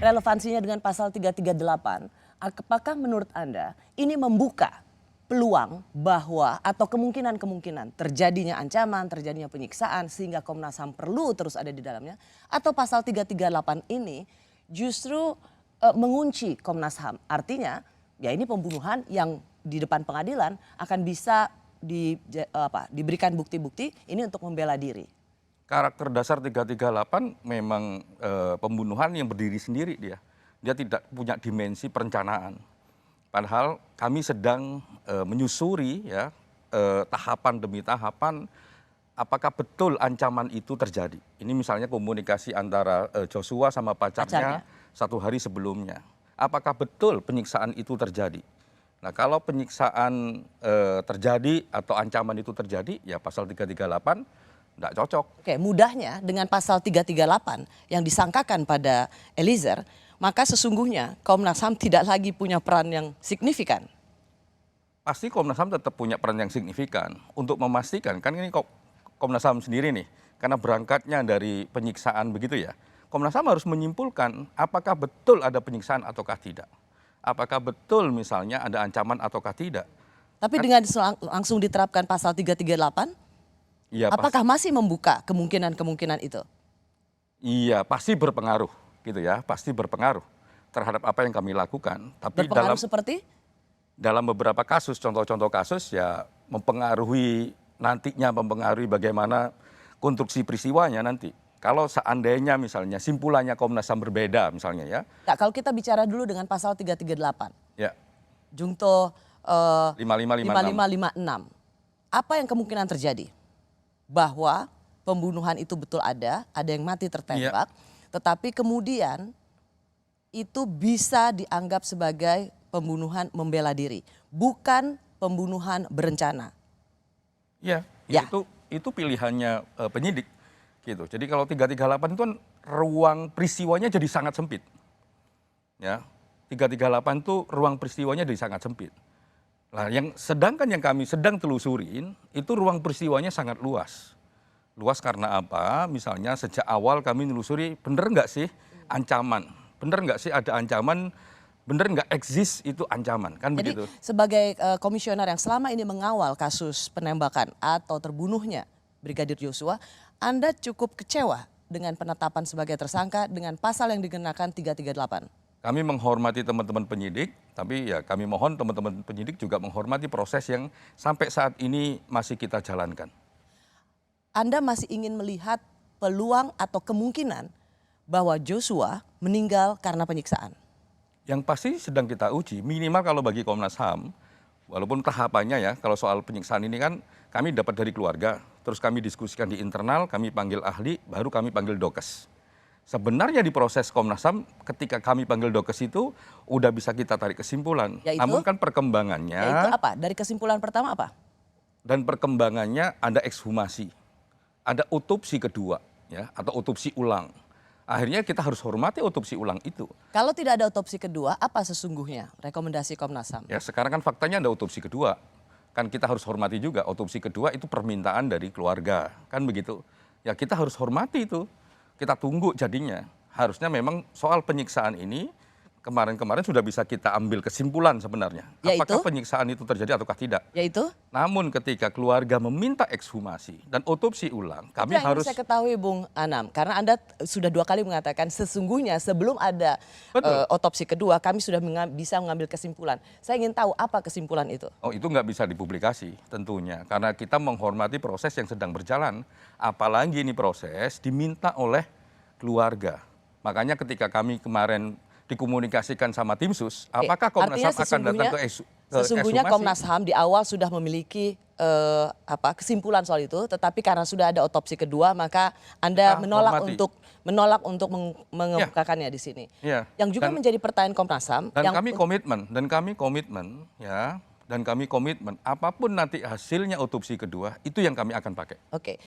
relevansinya dengan pasal 338, apakah menurut Anda ini membuka peluang bahwa atau kemungkinan-kemungkinan terjadinya ancaman, terjadinya penyiksaan sehingga Komnas HAM perlu terus ada di dalamnya, atau pasal 338 ini justru mengunci Komnas HAM. Artinya ya ini pembunuhan yang di depan pengadilan akan bisa diberikan bukti-bukti ini untuk membela diri. Karakter dasar 338 memang pembunuhan yang berdiri sendiri dia. Dia tidak punya dimensi perencanaan. Padahal kami sedang menyusuri ya tahapan demi tahapan apakah betul ancaman itu terjadi. Ini misalnya komunikasi antara Joshua sama pacarnya 1 hari sebelumnya. Apakah betul penyiksaan itu terjadi? Nah kalau penyiksaan terjadi atau ancaman itu terjadi ya pasal 338 tidak cocok. Oke, mudahnya dengan pasal 338 yang disangkakan pada Eliezer, maka sesungguhnya Komnas HAM tidak lagi punya peran yang signifikan. Pasti Komnas HAM tetap punya peran yang signifikan untuk memastikan, kan ini Komnas HAM sendiri nih, karena berangkatnya dari penyiksaan begitu ya. Komnas HAM harus menyimpulkan apakah betul ada penyiksaan ataukah tidak. Apakah betul misalnya ada ancaman ataukah tidak. Tapi dengan langsung diterapkan pasal 338, ya, apakah masih membuka kemungkinan-kemungkinan itu? Iya, pasti berpengaruh gitu ya, pasti berpengaruh terhadap apa yang kami lakukan. Tapi berpengaruh seperti? Dalam beberapa kasus, contoh-contoh kasus ya mempengaruhi bagaimana konstruksi peristiwanya nanti. Kalau seandainya misalnya simpulannya Komnas HAM berbeda misalnya ya. Nah, kalau kita bicara dulu dengan pasal 338. Ya. Junto 5556. Apa yang kemungkinan terjadi? Bahwa pembunuhan itu betul ada yang mati tertembak, tetapi kemudian itu bisa dianggap sebagai pembunuhan membela diri, bukan pembunuhan berencana. Ya. Itu pilihannya penyidik gitu. Jadi kalau 338 itu kan ruang peristiwanya jadi sangat sempit. Ya. 338 itu ruang peristiwanya jadi sangat sempit. Nah, sedangkan yang kami sedang telusurin itu ruang peristiwanya sangat luas. Luas karena apa? Misalnya sejak awal kami nelusuri bener nggak sih ancaman? Bener nggak sih ada ancaman? Bener nggak eksis itu ancaman? Kan jadi, begitu. Sebagai komisioner yang selama ini mengawal kasus penembakan atau terbunuhnya Brigadir Joshua, Anda cukup kecewa dengan penetapan sebagai tersangka dengan pasal yang dikenakan 338? Kami menghormati teman-teman penyidik, tapi ya kami mohon teman-teman penyidik juga menghormati proses yang sampai saat ini masih kita jalankan. Anda masih ingin melihat peluang atau kemungkinan bahwa Joshua meninggal karena penyiksaan? Yang pasti sedang kita uji, minimal kalau bagi Komnas HAM, walaupun tahapannya ya, kalau soal penyiksaan ini kan kami dapat dari keluarga, terus kami diskusikan di internal, kami panggil ahli, baru kami panggil dokes. Sebenarnya di proses Komnas HAM ketika kami panggil dokes itu udah bisa kita tarik kesimpulan. Yaitu? Namun kan perkembangannya. Yaitu apa? Dari kesimpulan pertama apa? Dan perkembangannya ada ekshumasi. Ada otopsi kedua ya atau otopsi ulang. Akhirnya kita harus hormati otopsi ulang itu. Kalau tidak ada otopsi kedua, apa sesungguhnya rekomendasi Komnas HAM? Ya sekarang kan faktanya ada otopsi kedua. Kan kita harus hormati juga otopsi kedua itu permintaan dari keluarga. Kan begitu. Ya kita harus hormati itu. Kita tunggu jadinya. Harusnya memang soal penyiksaan ini kemarin-kemarin sudah bisa kita ambil kesimpulan sebenarnya. Yaitu? Apakah penyiksaan itu terjadi ataukah tidak. Yaitu? Namun ketika keluarga meminta ekshumasi dan otopsi ulang, kami itu yang harus. Saya ketahui Bung Anam, karena Anda sudah 2 kali mengatakan sesungguhnya sebelum ada otopsi kedua kami sudah bisa mengambil kesimpulan. Saya ingin tahu apa kesimpulan itu. Oh itu nggak bisa dipublikasi tentunya, karena kita menghormati proses yang sedang berjalan. Apalagi ini proses diminta oleh keluarga. Makanya ketika kami kemarin dikomunikasikan sama tim sus, apakah Komnas HAM akan datang ke sesungguhnya Komnas HAM di awal sudah memiliki kesimpulan soal itu, tetapi karena sudah ada otopsi kedua, maka Anda menolak untuk mengemukakannya di sini. Ya. Yang juga menjadi pertanyaan Komnas HAM. Dan kami komitmen, apapun nanti hasilnya otopsi kedua, itu yang kami akan pakai. Oke.